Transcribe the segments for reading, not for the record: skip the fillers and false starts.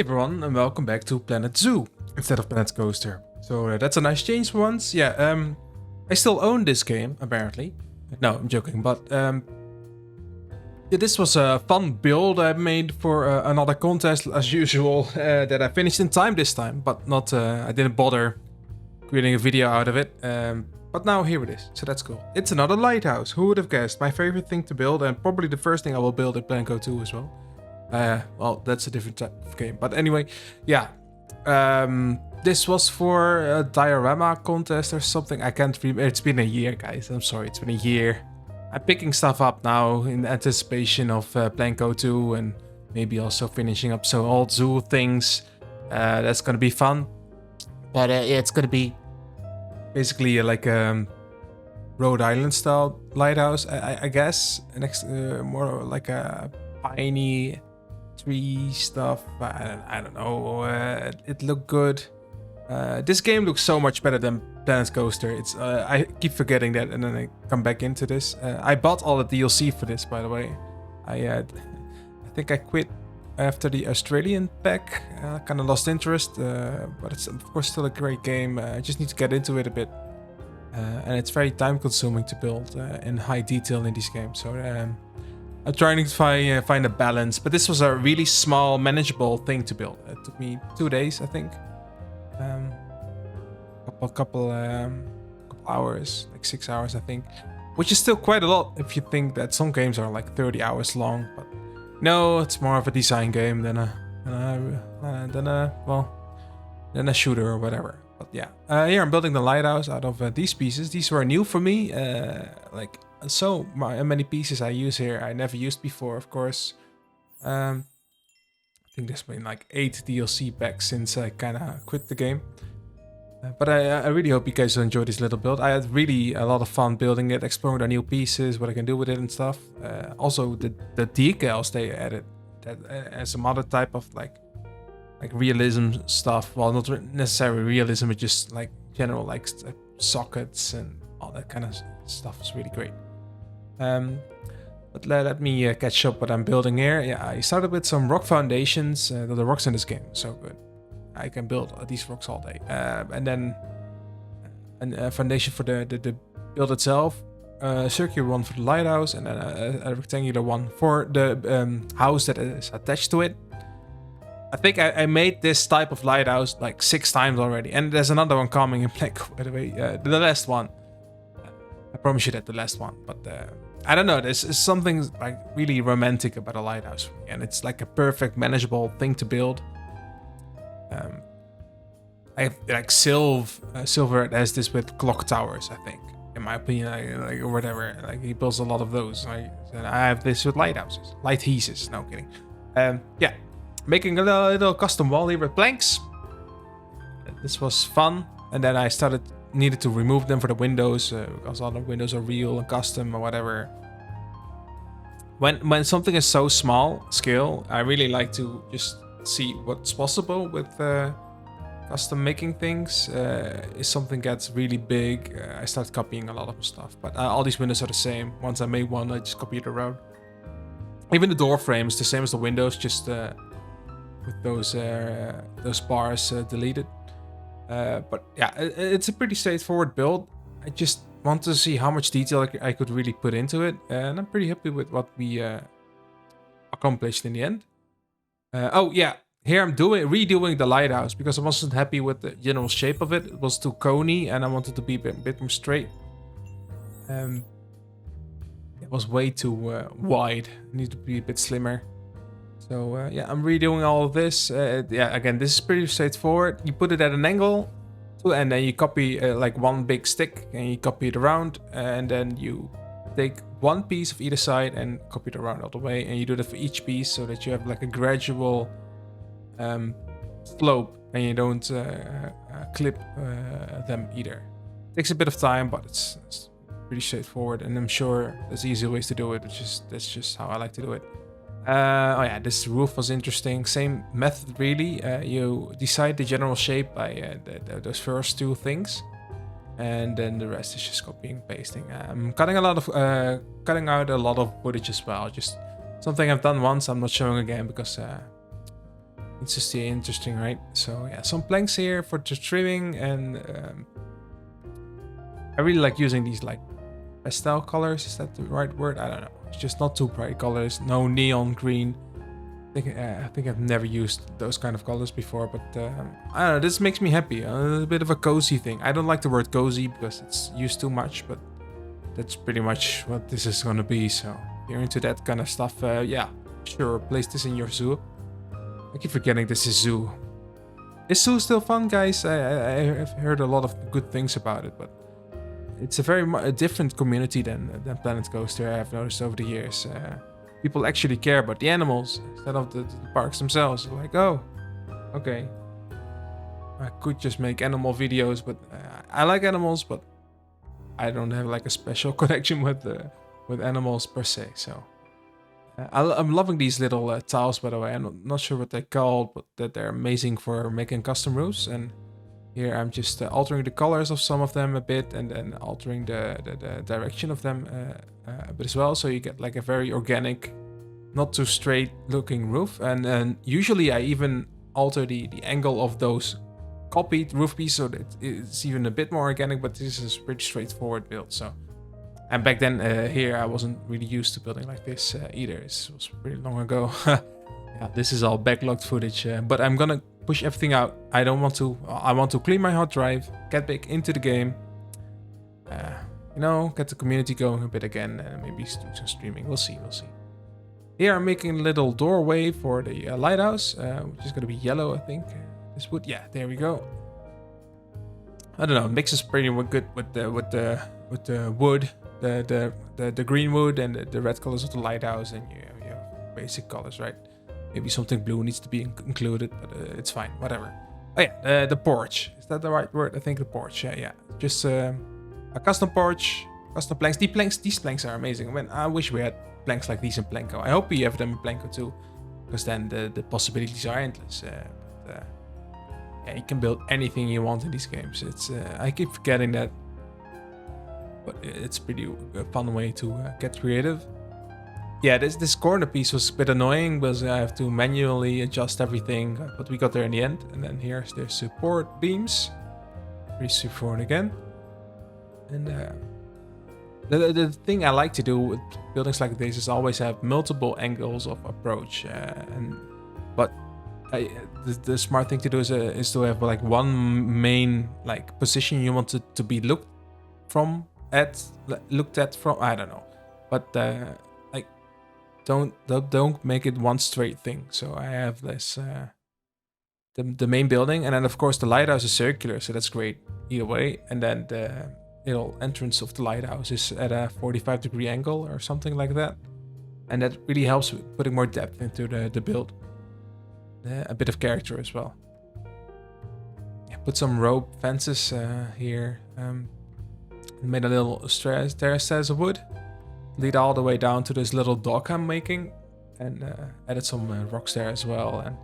everyone, and welcome back to Planet Zoo instead of Planet Coaster. So that's a nice change for once. Yeah, I still own this game, apparently. No, I'm joking, but yeah, this was a fun build I made for another contest, as usual, that I finished in time this time, but not, I didn't bother creating a video out of it. But now here it is, so that's cool. It's another lighthouse, who would have guessed? My favorite thing to build, and probably the first thing I will build in Planet Co 2 as well. Well, that's a different type of game. But anyway, yeah. This was for a diorama contest or something. I can't remember. It's been a year, guys. I'm sorry. It's been a year. I'm picking stuff up now in anticipation of Planet Co 2 and maybe also finishing up some old zoo things. That's gonna be fun. But yeah, it's gonna be basically like a Rhode Island style lighthouse, I guess. Next, more like a piney tree stuff. I don't know. It looked good. This game looks so much better than Planet Coaster. It's I keep forgetting that, and then I come back into this. I bought all the DLC for this, by the way. I think I quit after the Australian pack. Kind of lost interest, but it's of course still a great game. I just need to get into it a bit, and it's very time consuming to build in high detail in these games. So I'm trying to find a balance, but this was a really small, manageable thing to build. It took me 2 days, I think. Couple hours, like 6 hours, I think, which is still quite a lot if you think that some games are like 30 hours long. But no, it's more of a design game than a shooter or whatever. But yeah, here I'm building the lighthouse out of these pieces. These were new for me. Like so many pieces I use here I never used before, of course. I think there's been like 8 DLC packs since I kind of quit the game. But I really hope you guys will enjoy this little build. I had really a lot of fun building it, exploring the new pieces, what I can do with it and stuff. Also the decals they added, that and some other type of like realism stuff. Well, not necessarily realism, but just like general like sockets and all that kind of stuff is really great. But let me catch up what I'm building here. Yeah, I started with some rock foundations. The rocks in this game are so good. I can build these rocks all day. And then a foundation for the build itself. A circular one for the lighthouse. And then a rectangular one for the house that is attached to it. I think I made this type of lighthouse like 6 times already. And there's another one coming in black, by the way. The last one. I promise you that the last one. But I don't know. There's something like really romantic about a lighthouse for me. And it's like a perfect, manageable thing to build. I have like Silver has this with clock towers, I think, in my opinion, like or whatever. Like he builds a lot of those. And I have this with lighthouses, lighthouses. No kidding. Yeah, making a little custom wall here with planks. This was fun, and then I needed to remove them for the windows because all the windows are real and custom or whatever. When something is so small scale, I really like to just see what's possible with custom making things. If something gets really big, I start copying a lot of stuff. But all these windows are the same. Once I made one, I just copy it around. Even the door frame is the same as the windows, just with those bars deleted. But yeah, it's a pretty straightforward build. I just want to see how much detail I could really put into it, and I'm pretty happy with what we accomplished in the end. Oh yeah, here I'm redoing the lighthouse because I wasn't happy with the general shape of it. It was too coney and I wanted to be a bit more straight. It was way too wide. It needed to be a bit slimmer. So yeah, I'm redoing all of this. Yeah, again, this is pretty straightforward. You put it at an angle and then you copy like one big stick and you copy it around, and then you take one piece of either side and copy it around all the way, and you do that for each piece so that you have like a gradual slope and you don't clip them either. It takes a bit of time, but it's pretty straightforward, and I'm sure there's easier ways to do it, that's just how I like to do it. Oh yeah, this roof was interesting. Same method really. You decide the general shape by those first 2 things. And then the rest is just copying and pasting. I'm cutting out a lot of footage as well. Just something I've done once, I'm not showing again because Needs to stay interesting, right? So yeah, some planks here for the trimming, and I really like using these like pastel colors. Is that the right word? I don't know. It's just not too bright colors. No neon green. I think I've never used those kind of colors before, but I don't know. This makes me happy. A bit of a cozy thing. I don't like the word cozy because it's used too much, but that's pretty much what this is gonna be. So if you're into that kind of stuff, yeah, sure, place this in your zoo. I keep forgetting this is zoo. Is zoo still fun, guys? I've heard a lot of good things about it, but it's a different community than Planet Coaster. I've noticed over the years. People actually care about the animals instead of the parks themselves. Like, oh, okay, I could just make animal videos, but I like animals, but I don't have like a special connection with animals per se. So I'm loving these little tiles, by the way. I'm not sure what they're called, but that they're amazing for making custom roofs. And here I'm just altering the colors of some of them a bit, and then altering the direction of them a bit as well. So you get like a very organic, not too straight looking roof. And usually I even alter the angle of those copied roof pieces so that it's even a bit more organic, but this is pretty straightforward build. So, and back then here I wasn't really used to building like this either. This was pretty long ago. Yeah, this is all backlogged footage, but I'm gonna push everything out. I want to clean my hard drive, get back into the game, you know, get the community going a bit again, and maybe do some streaming. We'll see. Here I'm making a little doorway for the lighthouse, which is gonna be yellow, I think. This wood, yeah, there we go. I don't know, it mixes pretty good with the wood, the green wood and the red colors of the lighthouse, and you have basic colors, right? Maybe something blue needs to be included, but it's fine, whatever. Oh yeah, the porch. Is that the right word? I think the porch. Yeah. Just a custom porch, custom planks. These planks are amazing. I mean, I wish we had planks like these in Planko. I hope you have them in Planko too, because then the possibilities are endless. Yeah, you can build anything you want in these games. It's I keep forgetting that, but it's pretty fun way to get creative. Yeah, this corner piece was a bit annoying because I have to manually adjust everything, but we got there in the end. And then here's the support beams. Pretty straightforward again. And the thing I like to do with buildings like this is always have multiple angles of approach. But the smart thing to do is to have like one main like position you want it to be looked at from. I don't know, but don't make it one straight thing. So I have this the main building, and then of course the lighthouse is circular, so that's great either way. And then the little entrance of the lighthouse is at a 45-degree angle or something like that, and that really helps with putting more depth into the build, a bit of character as well. Yeah, put some rope fences here. Made a little terrace of wood. Lead all the way down to this little dock I'm making, and added some rocks there as well. And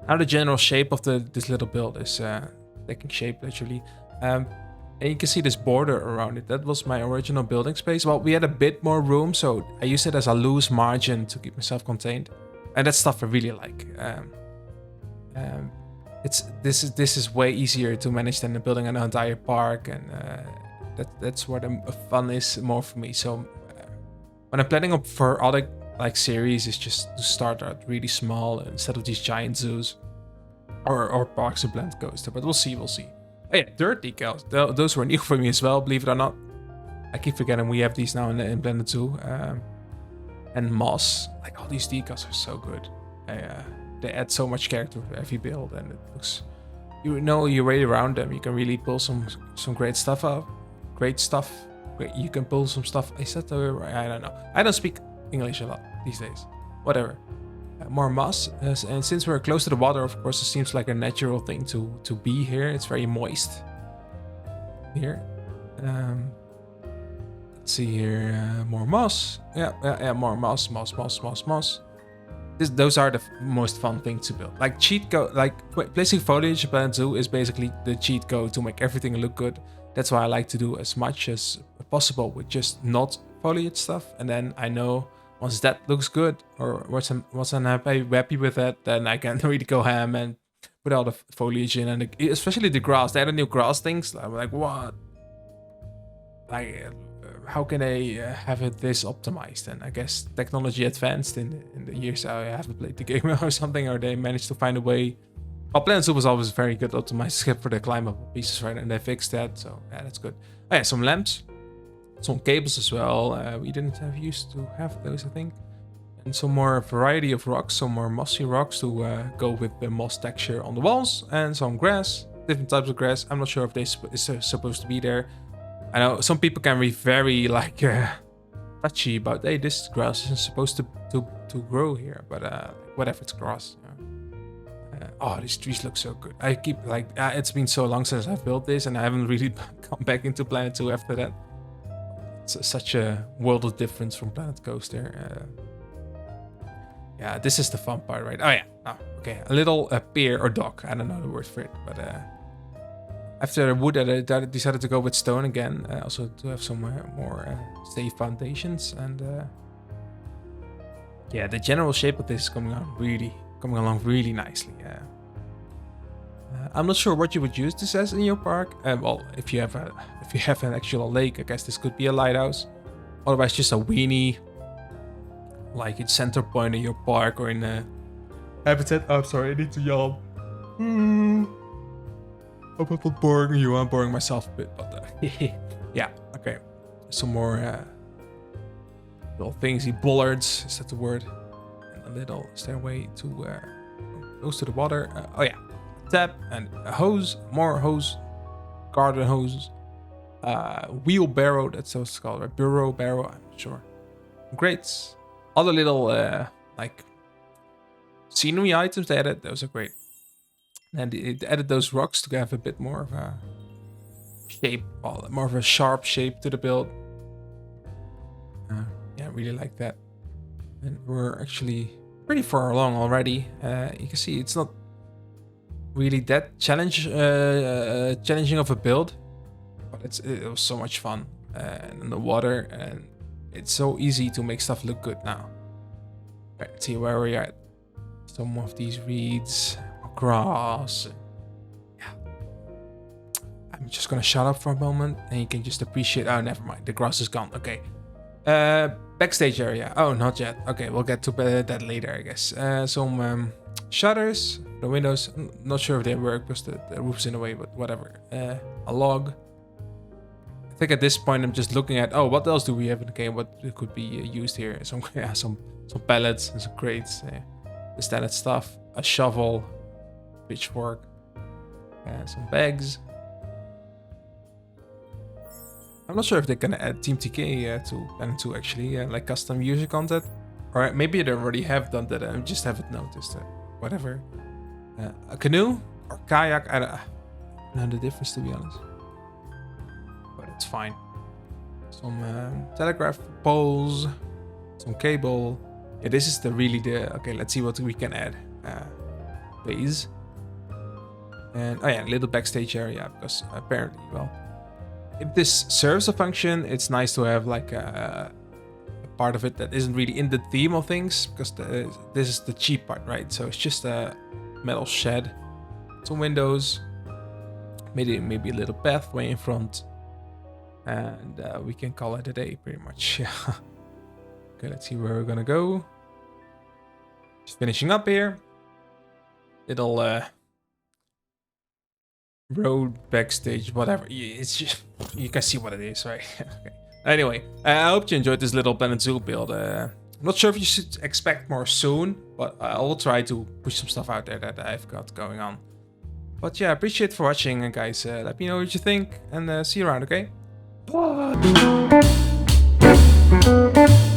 now the general shape of this little build is taking shape literally. And you can see this border around it. That was my original building space. Well, we had a bit more room, so I used it as a loose margin to keep myself contained. And that's stuff I really like. This is way easier to manage than building an entire park, and that's where the fun is more for me. So when I'm planning up for other like series, is just to start out really small instead of these giant zoos or parks of Planet Coaster. But we'll see. Oh yeah, dirt decals. Those were new for me as well, believe it or not. I keep forgetting we have these now in Planet Zoo. And moss, like all these decals are so good. They add so much character to every build, and it looks, you're right around them. You can really pull some great stuff out. You can pull some stuff. Is that the right? I don't know. I don't speak English a lot these days. Whatever. More moss, and since we're close to the water, of course, it seems like a natural thing to be here. It's very moist here. Let's see here. More moss. Yeah. More moss. Those are the most fun things to build. Like cheat code, like placing foliage in Planet Zoo is basically the cheat code to make everything look good. That's why I like to do as much as possible with just not foliage stuff. And then I know once that looks good, or once I'm happy with that, then I can really go ham and put all the foliage in, and especially the grass. They added new grass things. I'm like, what? Like, how can they have it this optimized? And I guess technology advanced in the years I haven't played the game or something, or they managed to find a way. Well, Planet Zoo was always very good optimized, except for the climbable pieces, right? And they fixed that, so yeah, that's good. Oh yeah, some lamps, some cables as well. We didn't have used to have those, I think. And some more variety of rocks, some more mossy rocks to go with the moss texture on the walls, and some grass, different types of grass. I'm not sure if they is supposed to be there. I know some people can be very like touchy about, hey, this grass isn't supposed to grow here, but whatever, it's grass. Oh, these trees look so good. I keep like it's been so long since I've built this, and I haven't really come back into Planet 2 after that. It's such a world of difference from Planet Coaster. Yeah, this is the fun part, right? Oh yeah, oh, okay, a little pier or dock. I don't know the word for it, but after the wood, I decided to go with stone again, also to have some more safe foundations. And yeah, the general shape of this is coming along really nicely. I'm not sure what you would use this as in your park. Well, if you have an actual lake, I guess this could be a lighthouse. Otherwise, just a weenie, like its center point in your park or in a habitat. Oh, sorry, I need to yawn. Hope I'm not boring you. I'm boring myself a bit, but yeah, okay. Some more little thingsy bollards, is that the word? And a little stairway to goes to the water. Oh yeah, tap and a hose, more hose, garden hoses, wheelbarrow. That's what it's called, right? Barrow. I'm not sure. Grates, other little like scenery items they added. Those are great. And it added those rocks to have a bit more of a shape, well, more of a sharp shape to the build. Yeah, I really like that. And we're actually pretty far along already. You can see it's not really that challenging of a build, but it was so much fun. And in the water, and it's so easy to make stuff look good now. Right, let's see where we're at. Some of these reeds. Grass. Yeah. I'm just gonna shut up for a moment and you can just appreciate. Oh, never mind. The grass is gone. Okay. Backstage area. Oh, not yet. Okay, we'll get to that later, I guess. Some shutters. The windows. I'm not sure if they work because the roof's in the way, but whatever. A log. I think at this point I'm just looking at. Oh, what else do we have in the game? What could be used here? Some pallets and some crates. The standard stuff. A shovel. Pitchfork, some bags. I'm not sure if they're gonna add Team TK to Planet 2 actually, like custom user content, or maybe they already have done that and I just haven't noticed. Whatever. A canoe or kayak. I don't know the difference, to be honest, but it's fine. Some telegraph poles, some cable. Yeah, this is okay. Let's see what we can add. Base. And oh yeah, little backstage area, because apparently, well, if this serves a function, it's nice to have like a part of it that isn't really in the theme of things, because this is the cheap part, right? So it's just a metal shed, some windows, maybe a little pathway in front, and we can call it a day pretty much. Yeah. Okay, let's see where we're gonna go. Just finishing up here. Little road backstage, whatever. It's just, you can see what it is, right? Okay. Anyway, I hope you enjoyed this little Planet Zoo build. I'm not sure if you should expect more soon, but I will try to push some stuff out there that I've got going on. But yeah, appreciate for watching, guys. Let me know what you think, and see you around, okay? Bye!